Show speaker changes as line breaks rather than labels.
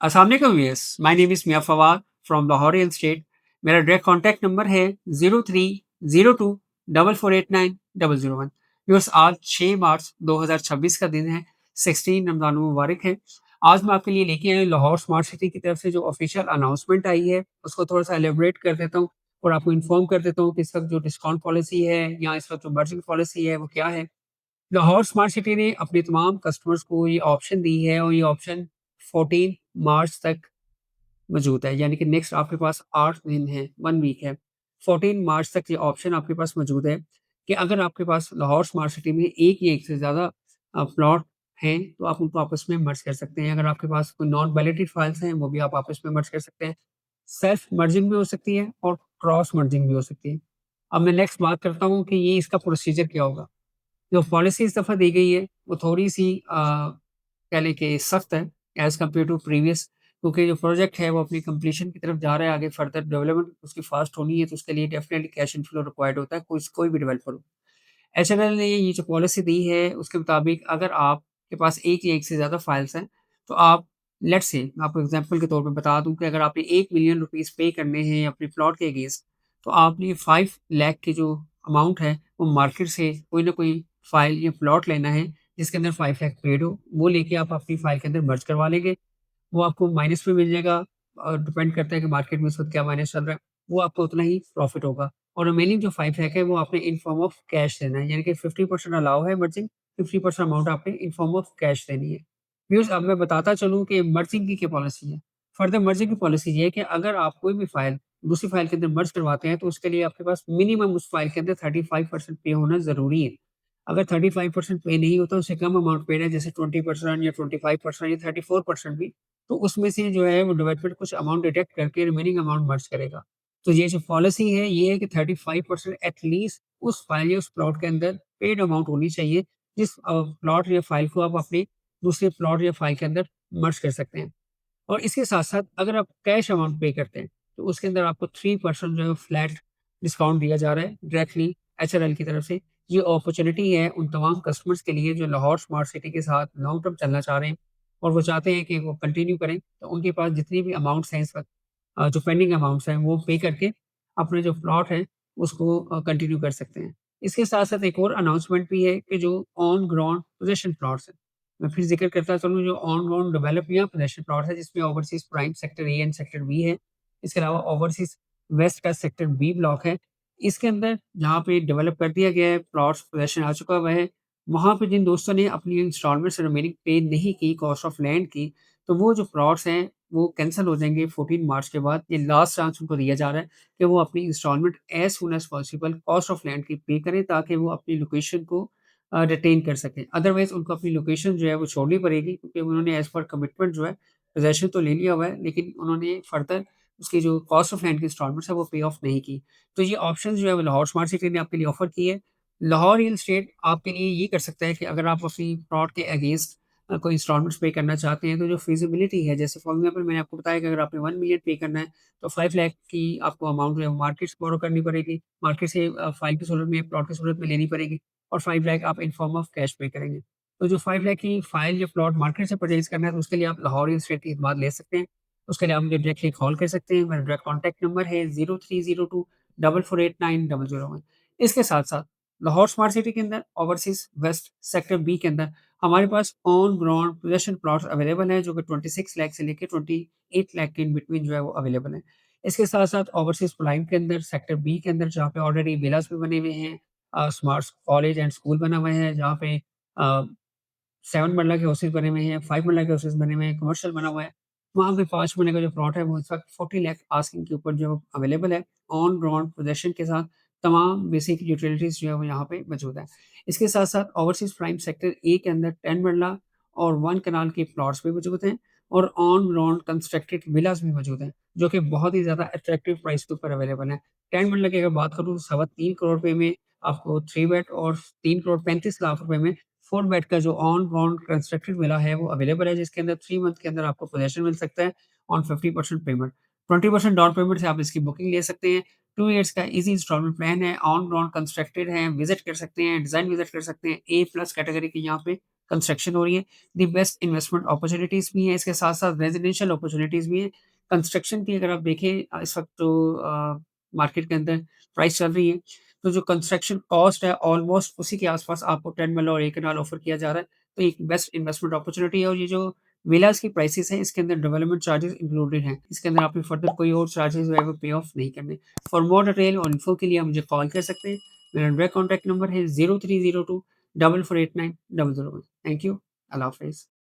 अस्सलाम वालेकुम viewers, my name is Mian Fawad from Lahore real estate. मेरा डायरेक्ट कॉन्टैक्ट नंबर है 0302 4489 001। व्यूअर्स, आज 6 मार्च 2026 का दिन है, 16 रमज़ान मुबारक है। आज मैं आपके लिए लेके आया हूँ लाहौर स्मार्ट सिटी की तरफ से जो ऑफिशियल अनाउंसमेंट आई है, उसको थोड़ा-सा एलैबोरेट कर देता हूँ और आपको इन्फॉर्म कर देता हूँ कि इस वक़्त जो डिस्काउंट पॉलिसी है या इस वक़्त जो मर्जिंग पॉलिसी है, वो क्या है। लाहौर स्मार्ट सिटी ने अपने तमाम कस्टमर्स को ये ऑप्शन दी है और ये ऑप्शन 14 मार्च तक मौजूद है, यानी कि नेक्स्ट आपके पास 8 दिन है, 1 वीक है। 14 मार्च तक ये ऑप्शन आपके पास मौजूद है कि अगर आपके पास लाहौर स्मार्ट सिटी में एक या एक से ज़्यादा प्लॉट हैं, तो आप उनको आपस में मर्ज कर सकते हैं। अगर आपके पास कोई नॉन वैलिडेटेड फाइल्स हैं, वो भी आप आपस में मर्ज कर सकते हैं। सेल्फ मर्जिंग भी हो सकती है और क्रॉस मर्जिंग भी हो सकती है। अब मैं नेक्स्ट बात करता हूँ कि ये इसका प्रोसीजर क्या होगा। जो पॉलिसी इस दफ़ा दी गई है, वो थोड़ी-सी कह लें कि सख्त है एज़ कम्पेयर टू प्रीवियस, क्योंकि जो प्रोजेक्ट है वो अपनी कंप्लीशन की तरफ जा रहा है, आगे फर्दर डेवलपमेंट उसकी फास्ट होनी है, तो उसके लिए डेफ़िनेटली कैश इनफ्लो रिक्वायर्ड होता है, कोई भी डेवलपर हो। एचएनएल ने ये जो पॉलिसी दी है, उसके मुताबिक अगर आपके पास एक या एक से ज़्यादा फाइल्स हैं, तो आप लेट्स से मैं आपको एग्ज़ाम्पल के तौर पे बता दूँ कि अगर आपने 1 मिलियन रुपीज़ पे करने हैं अपने प्लॉट के अगेंस्ट, तो आपने 5 लाख की जो अमाउंट है, वो मार्केट से कोई ना कोई फाइल या प्लॉट लेना है, जिसके अंदर 5 लाख पेड हो, वो लेके आप अपनी फाइल के अंदर मर्ज करवा लेंगे। वो आपको माइनस में मिल जाएगा और डिपेंड करता है कि मार्केट में इस वक़्त क्या माइनस चल रहा है, वो आपको उतना ही प्रॉफ़िट होगा। और रिमेनिंग जो 5 लाख है वो आपने इन फॉर्म ऑफ कैश देना है, यानी कि 50% अलाउ है मर्जिंग, 50% अमाउंट आपने इन फॉर्म ऑफ कैश देनी है। व्यूअर्स, अब मैं बताता चलूँ कि मर्जिंग की क्या पॉलिसी है। फर्दर मर्जिंग की पॉलिसी ये है कि अगर आप कोई भी फाइल दूसरी फाइल के अंदर मर्ज करवाते हैं, तो उसके लिए आपके पास मिनिमम उस फाइल के अंदर 35% पे होना ज़रूरी है। अगर 35% पे नहीं होता, उससे कम अमाउंट पेड है, जैसे 20% या 25% या 34% भी, तो उसमें से जो है वो डेवलपर कुछ अमाउंट डिडक्ट करके रिमेनिंग अमाउंट मर्ज करेगा। तो ये जो पॉलिसी है ये है कि 35% एटलीस्ट उस फाइल या उस प्लॉट के अंदर पेड अमाउंट होनी चाहिए, जिस प्लॉट या फाइल को आप अपने दूसरे प्लॉट या फाइल के अंदर मर्ज कर सकते हैं। और इसके साथ-साथ अगर आप कैश अमाउंट पे करते हैं, तो उसके अंदर आपको 3% जो है फ्लैट डिस्काउंट दिया जा रहा है डायरेक्टली एचएलएल की तरफ से। ये अपॉर्च्युनिटी है उन तमाम कस्टमर्स के लिए जो लाहौर स्मार्ट सिटी के साथ लॉन्ग टर्म चलना चाह रहे हैं और वो चाहते हैं कि वो कंटिन्यू करें। तो उनके पास जितनी भी अमाउंट्स हैं इस वक़्त, जो पेंडिंग अमाउंट्स हैं वो पे करके अपने जो प्लॉट है उसको कंटिन्यू कर सकते हैं। इसके साथ-साथ एक और अनाउंसमेंट भी है कि जो ऑन ग्राउंड पोज़ेशन प्लॉट्स हैं, मैं फिर ज़िक्र करता चलूँ, जो ऑन ग्राउंड डेवलप या पोज़ेशन प्लॉट है जिसमें overseas prime sector A and sector B है। इसके अलावा ओवरसीज़ वेस्ट का सेक्टर बी ब्लॉक है। इसके अंदर जहाँ पे डेवलप कर दिया गया है, प्लॉट्स पोज़ेशन आ चुका हुआ है, वहाँ पे जिन दोस्तों ने अपनी इंस्टॉलमेंट्स रिमेनिंग पे नहीं की कॉस्ट ऑफ लैंड की, तो वो जो प्लॉट्स हैं वो कैंसल हो जाएँगे 14 मार्च के बाद। ये लास्ट चांस उनको दिया जा रहा है कि वो अपनी instalment as soon as possible cost of land की पे करें, ताकि वो अपनी लोकेशन को रिटेन कर सकें। अदरवाइज़ उनको अपनी लोकेशन जो है वो छोड़नी पड़ेगी, क्योंकि उन्होंने एज़ पर कमिटमेंट जो है पोज़ेशन तो ले लिया हुआ है, लेकिन उन्होंने फर्दर उसकी जो कॉस्ट ऑफ लैंड की इंस्टॉलमेंट्स है वो पे ऑफ नहीं की। तो ये ऑप्शन जो है वो लाहौर स्मार्ट सिटी ने आपके लिए ऑफ़र की है। लाहौर रियल एस्टेट आपके लिए ये कर सकता है कि अगर आप अपनी प्लॉट के अगेंस्ट कोई इंस्टॉलमेंट्स पे करना चाहते हैं, तो जो फ़ीज़िबिलिटी है, जैसे फॉर एग्ज़ाम्पल मैंने आपको बताया कि अगर आपने 1 मिलियन पे करना है, तो 5 लाख की आपको अमाउंट जो है वो मार्केट से बोरो करनी पड़ेगी। मार्केट से फाइल की सूरत में, प्लॉट की सूरत में लेनी पड़ेगी और 5 लाख आप इन फॉर्म ऑफ कैश पे करेंगे। तो जो 5 लाख की फाइल या प्लॉट मार्केट से परचेज़ करना है, तो उसके लिए आप लाहौर रियल एस्टेट की खिदमत ले सकते हैं। उसके लिए आप मुझे डायरेक्टली कॉल कर सकते हैं। मेरा डायरेक्ट कॉन्टैक्ट नंबर है 0302 4489 001। इसके साथ-साथ लाहौर स्मार्ट सिटी के अंदर ओवरसीज़ वेस्ट सेक्टर बी के अंदर हमारे pass on ground possession plots available हैं, जो कि 26 लाख से लेके 28 लाख के इन बिटवीन जो है वो अवेलेबल हैं। इसके साथ-साथ ओवरसीज़ प्राइम के अंदर सेक्टर बी के अंदर जहाँ पे ऑलरेडी विलास भी बने हुए हैं, स्मार्ट कॉलेज एंड स्कूल बना हुए हैं, जहाँ पे 7 मरला के हाउसेस बने हुए हैं, 5 मरला के हाउसेस बने हुए हैं, कमर्शियल बना हुआ है। वहाँ पे 5 मरले का जो प्लॉट है वो इस वक़्त 40 लाख आस्किंग के ऊपर जो अवेलेबल है, ऑन ग्राउंड पोजेशन के साथ तमाम बेसिक यूटिलिटीज़ जो है वो यहाँ पे मौजूद है। इसके साथ-साथ ओवरसीज़ प्राइम सेक्टर ए के अंदर 10 मरला और 1 कनाल के प्लॉट्स भी मौजूद हैं और ऑन ग्राउंड कंस्ट्रक्टेड विलास भी मौजूद हैं, जो कि बहुत ही ज़्यादा अट्रैक्टिव प्राइस के ऊपर अवेलेबल हैं। 10 मरला की अगर बात करूँ, सवा 3 करोड़ रुपए में आपको 3 बेड और 3 करोड़ 35 लाख रुपए में 4 बेड का जो ऑन ग्राउंड कंस्ट्रक्टेड विला है वो अवेलेबल है, जिसके अंदर 3 मंथ के अंदर आपको पोजेसन मिल सकता है ऑन 50% पेमेंट। 20% डाउन पेमेंट से आप इसकी बुकिंग ले सकते हैं। 2 ईयर्स का ईज़ी इंस्टॉलमेंट प्लान है, ऑन ग्राउंड कंस्ट्रक्टेड है, विज़िट कर सकते हैं, डिज़ाइन विज़िट कर सकते हैं। ए प्लस कैटेगरी की यहाँ पे कंस्ट्रक्शन हो रही है। दी बेस्ट इन्वेस्टमेंट अपॉर्च्युनिटीज़ भी हैं, इसके साथ-साथ रेज़िडेंशियल अपॉर्च्युनिटीज़ भी हैं। कंस्ट्रक्शन की अगर आप देखें इस वक़्त जो मार्केट के अंदर प्राइस चल रही है, तो जो कंस्ट्रक्शन कॉस्ट है ऑलमोस्ट उसी के आस-पास आपको 10 मिलियन और 1 कनाल ऑफ़र किया जा रहा है। तो एक बेस्ट इन्वेस्टमेंट अपॉर्च्युनिटी है और ये जो विलास की प्राइसेज़ हैं, इसके अंदर डेवलपमेंट चार्जेज़ इंक्लूडेड हैं। इसके अंदर आपने फर्दर कोई और चार्जेज़ जो है वो पे ऑफ नहीं करने। फॉर मोर डिटेल और इन्फो के लिए आप मुझे कॉल कर सकते हैं। मेरा डायरेक्ट कॉन्टैक्ट नंबर है 0302 4489 001। Thank you. अल्लाह हाफ़िज़।